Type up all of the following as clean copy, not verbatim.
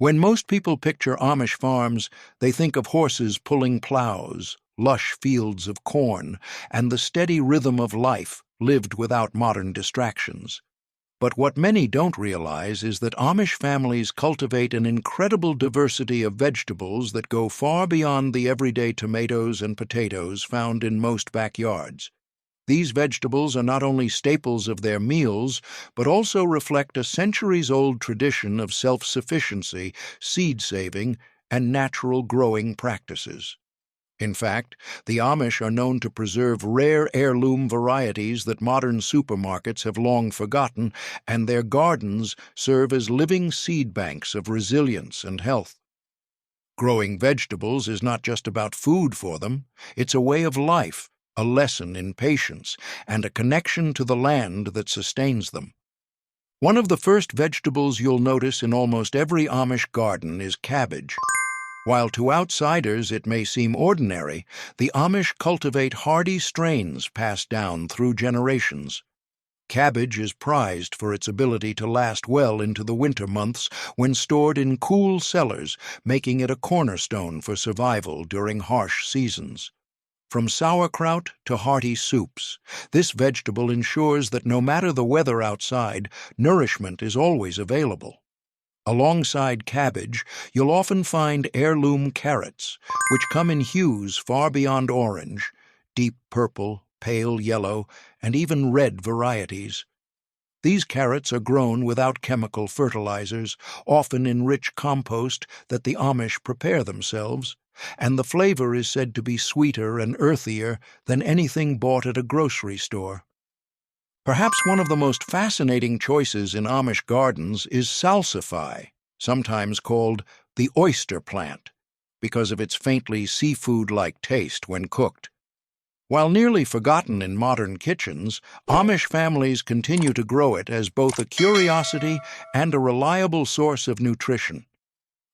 When most people picture Amish farms, they think of horses pulling plows, lush fields of corn, and the steady rhythm of life lived without modern distractions. But what many don't realize is that Amish families cultivate an incredible diversity of vegetables that go far beyond the everyday tomatoes and potatoes found in most backyards. These vegetables are not only staples of their meals, but also reflect a centuries-old tradition of self-sufficiency, seed-saving, and natural growing practices. In fact, the Amish are known to preserve rare heirloom varieties that modern supermarkets have long forgotten, and their gardens serve as living seed banks of resilience and health. Growing vegetables is not just about food for them, it's a way of life, a lesson in patience, and a connection to the land that sustains them. One of the first vegetables you'll notice in almost every Amish garden is cabbage. While to outsiders it may seem ordinary, the Amish cultivate hardy strains passed down through generations. Cabbage is prized for its ability to last well into the winter months when stored in cool cellars, making it a cornerstone for survival during harsh seasons. From sauerkraut to hearty soups, this vegetable ensures that no matter the weather outside, nourishment is always available. Alongside cabbage, you'll often find heirloom carrots, which come in hues far beyond orange, deep purple, pale yellow, and even red varieties. These carrots are grown without chemical fertilizers, often in rich compost that the Amish prepare themselves, and the flavor is said to be sweeter and earthier than anything bought at a grocery store. Perhaps one of the most fascinating choices in Amish gardens is salsify, sometimes called the oyster plant, because of its faintly seafood-like taste when cooked. While nearly forgotten in modern kitchens, Amish families continue to grow it as both a curiosity and a reliable source of nutrition.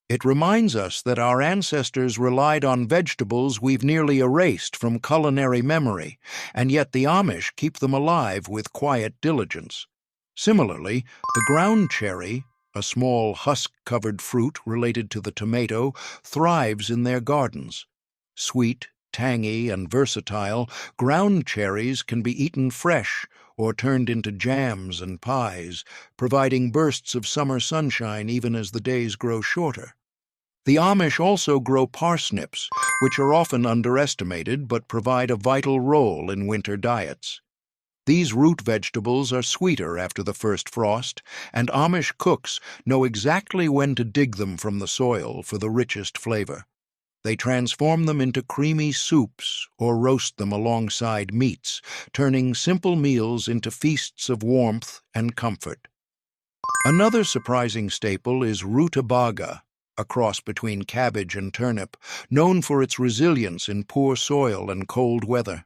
It reminds us that our ancestors relied on vegetables we've nearly erased from culinary memory, and yet the Amish keep them alive with quiet diligence. Similarly, the ground cherry, a small husk-covered fruit related to the tomato, thrives in their gardens. Sweet, tangy, and versatile, ground cherries can be eaten fresh or turned into jams and pies, providing bursts of summer sunshine even as the days grow shorter. The Amish also grow parsnips, which are often underestimated but provide a vital role in winter diets. These root vegetables are sweeter after the first frost, and Amish cooks know exactly when to dig them from the soil for the richest flavor. They transform them into creamy soups or roast them alongside meats, turning simple meals into feasts of warmth and comfort. Another surprising staple is rutabaga, a cross between cabbage and turnip, known for its resilience in poor soil and cold weather.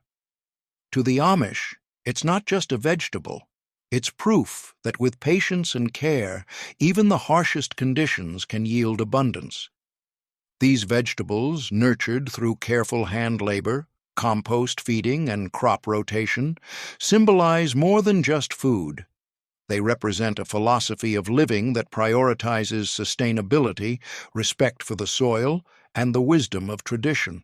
To the Amish, it's not just a vegetable. It's proof that with patience and care, even the harshest conditions can yield abundance. These vegetables, nurtured through careful hand labor, compost feeding, and crop rotation, symbolize more than just food. They represent a philosophy of living that prioritizes sustainability, respect for the soil, and the wisdom of tradition.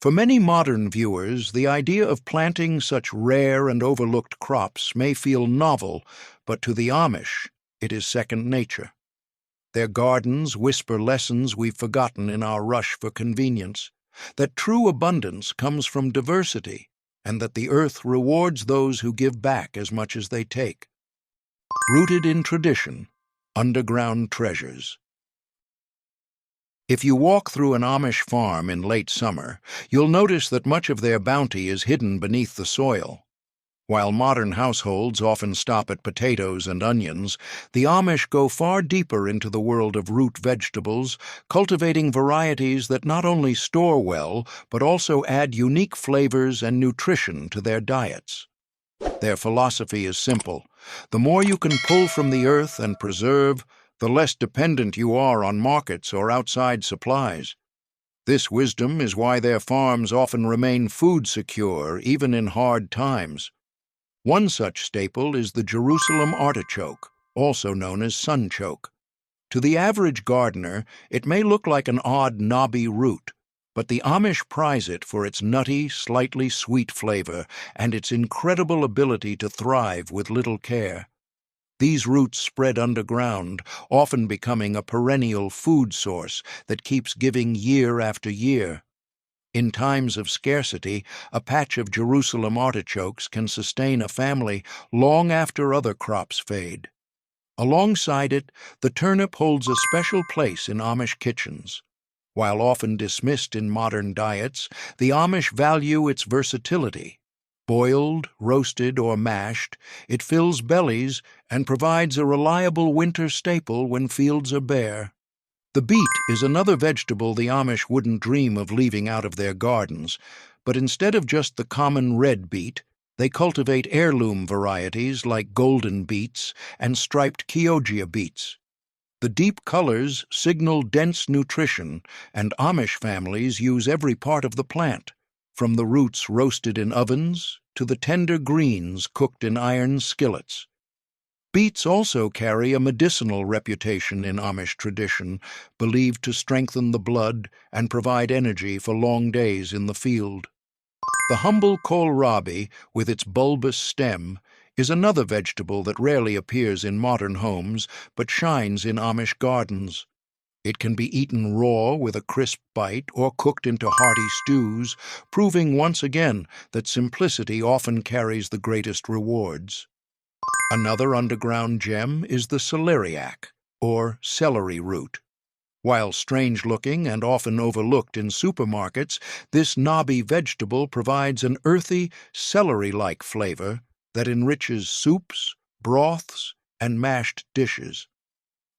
For many modern viewers, the idea of planting such rare and overlooked crops may feel novel, but to the Amish, it is second nature. Their gardens whisper lessons we've forgotten in our rush for convenience, that true abundance comes from diversity, and that the earth rewards those who give back as much as they take. Rooted in tradition, underground treasures. If you walk through an Amish farm in late summer, you'll notice that much of their bounty is hidden beneath the soil. While modern households often stop at potatoes and onions, the Amish go far deeper into the world of root vegetables, cultivating varieties that not only store well, but also add unique flavors and nutrition to their diets. Their philosophy is simple. The more you can pull from the earth and preserve, the less dependent you are on markets or outside supplies. This wisdom is why their farms often remain food secure even in hard times. One such staple is the Jerusalem artichoke, also known as sunchoke. To the average gardener, it may look like an odd, knobby root, but the Amish prize it for its nutty, slightly sweet flavor and its incredible ability to thrive with little care. These roots spread underground, often becoming a perennial food source that keeps giving year after year. In times of scarcity, a patch of Jerusalem artichokes can sustain a family long after other crops fade. Alongside it, the turnip holds a special place in Amish kitchens. While often dismissed in modern diets, the Amish value its versatility. Boiled, roasted, or mashed, it fills bellies and provides a reliable winter staple when fields are bare. The beet is another vegetable the Amish wouldn't dream of leaving out of their gardens, but instead of just the common red beet, they cultivate heirloom varieties like golden beets and striped Chioggia beets. The deep colors signal dense nutrition, and Amish families use every part of the plant, from the roots roasted in ovens to the tender greens cooked in iron skillets. Beets also carry a medicinal reputation in Amish tradition, believed to strengthen the blood and provide energy for long days in the field. The humble kohlrabi, with its bulbous stem, is another vegetable that rarely appears in modern homes but shines in Amish gardens. It can be eaten raw with a crisp bite or cooked into hearty stews, proving once again that simplicity often carries the greatest rewards. Another underground gem is the celeriac, or celery root. While strange-looking and often overlooked in supermarkets, this knobby vegetable provides an earthy, celery-like flavor that enriches soups, broths, and mashed dishes.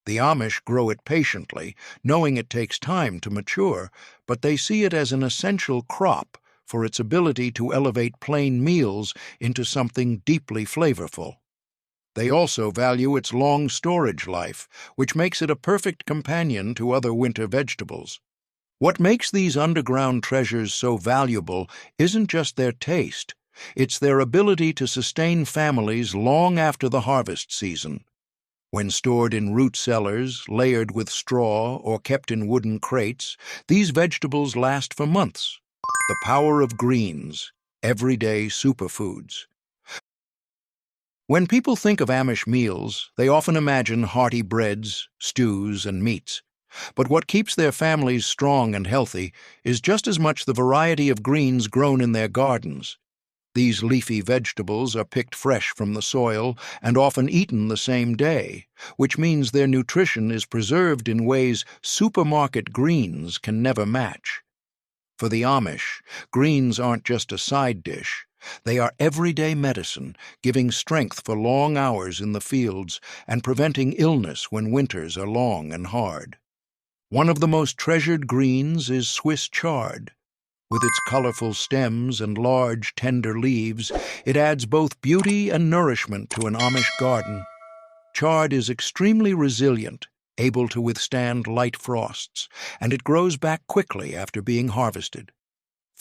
The Amish grow it patiently, knowing it takes time to mature, but they see it as an essential crop for its ability to elevate plain meals into something deeply flavorful. They also value its long storage life, which makes it a perfect companion to other winter vegetables. What makes these underground treasures so valuable isn't just their taste, it's their ability to sustain families long after the harvest season. When stored in root cellars, layered with straw, or kept in wooden crates, these vegetables last for months. The power of greens, everyday superfoods. When people think of Amish meals, they often imagine hearty breads, stews, and meats. But what keeps their families strong and healthy is just as much the variety of greens grown in their gardens. These leafy vegetables are picked fresh from the soil and often eaten the same day, which means their nutrition is preserved in ways supermarket greens can never match. For the Amish, greens aren't just a side dish. They are everyday medicine, giving strength for long hours in the fields and preventing illness when winters are long and hard. One of the most treasured greens is Swiss chard. With its colorful stems and large, tender leaves, it adds both beauty and nourishment to an Amish garden. Chard is extremely resilient, able to withstand light frosts, and it grows back quickly after being harvested.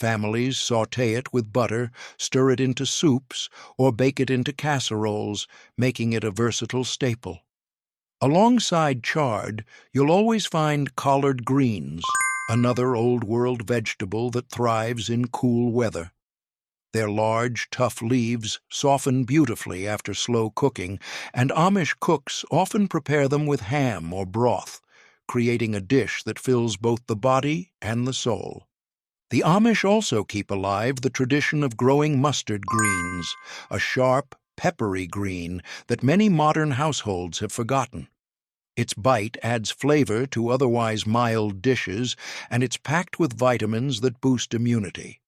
Families sauté it with butter, stir it into soups, or bake it into casseroles, making it a versatile staple. Alongside chard, you'll always find collard greens, another old-world vegetable that thrives in cool weather. Their large, tough leaves soften beautifully after slow cooking, and Amish cooks often prepare them with ham or broth, creating a dish that fills both the body and the soul. The Amish also keep alive the tradition of growing mustard greens, a sharp, peppery green that many modern households have forgotten. Its bite adds flavor to otherwise mild dishes, and it's packed with vitamins that boost immunity.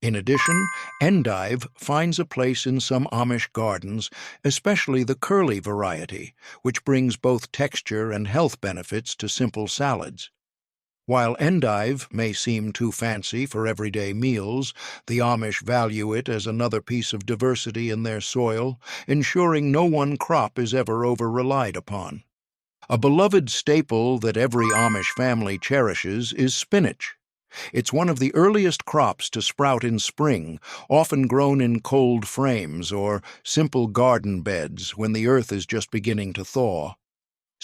In addition, endive finds a place in some Amish gardens, especially the curly variety, which brings both texture and health benefits to simple salads. While endive may seem too fancy for everyday meals, the Amish value it as another piece of diversity in their soil, ensuring no one crop is ever over-relied upon. A beloved staple that every Amish family cherishes is spinach. It's one of the earliest crops to sprout in spring, often grown in cold frames or simple garden beds when the earth is just beginning to thaw.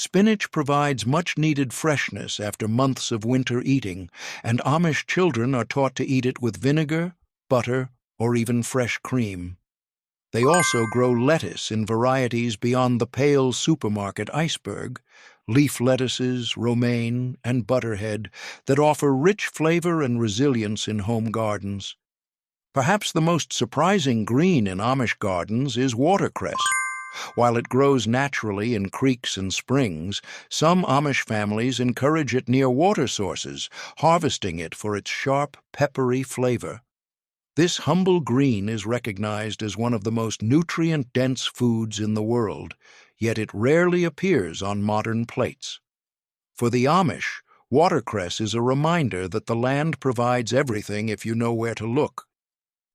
Spinach provides much-needed freshness after months of winter eating, and Amish children are taught to eat it with vinegar, butter, or even fresh cream. They also grow lettuce in varieties beyond the pale supermarket iceberg, leaf lettuces, romaine, and butterhead that offer rich flavor and resilience in home gardens. Perhaps the most surprising green in Amish gardens is watercress. While it grows naturally in creeks and springs, some Amish families encourage it near water sources, harvesting it for its sharp, peppery flavor. This humble green is recognized as one of the most nutrient-dense foods in the world, yet it rarely appears on modern plates. For the Amish, watercress is a reminder that the land provides everything if you know where to look.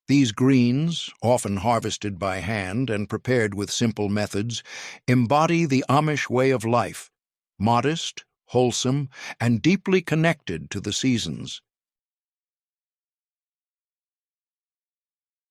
These greens, often harvested by hand and prepared with simple methods, embody the Amish way of life, modest, wholesome, and deeply connected to the seasons.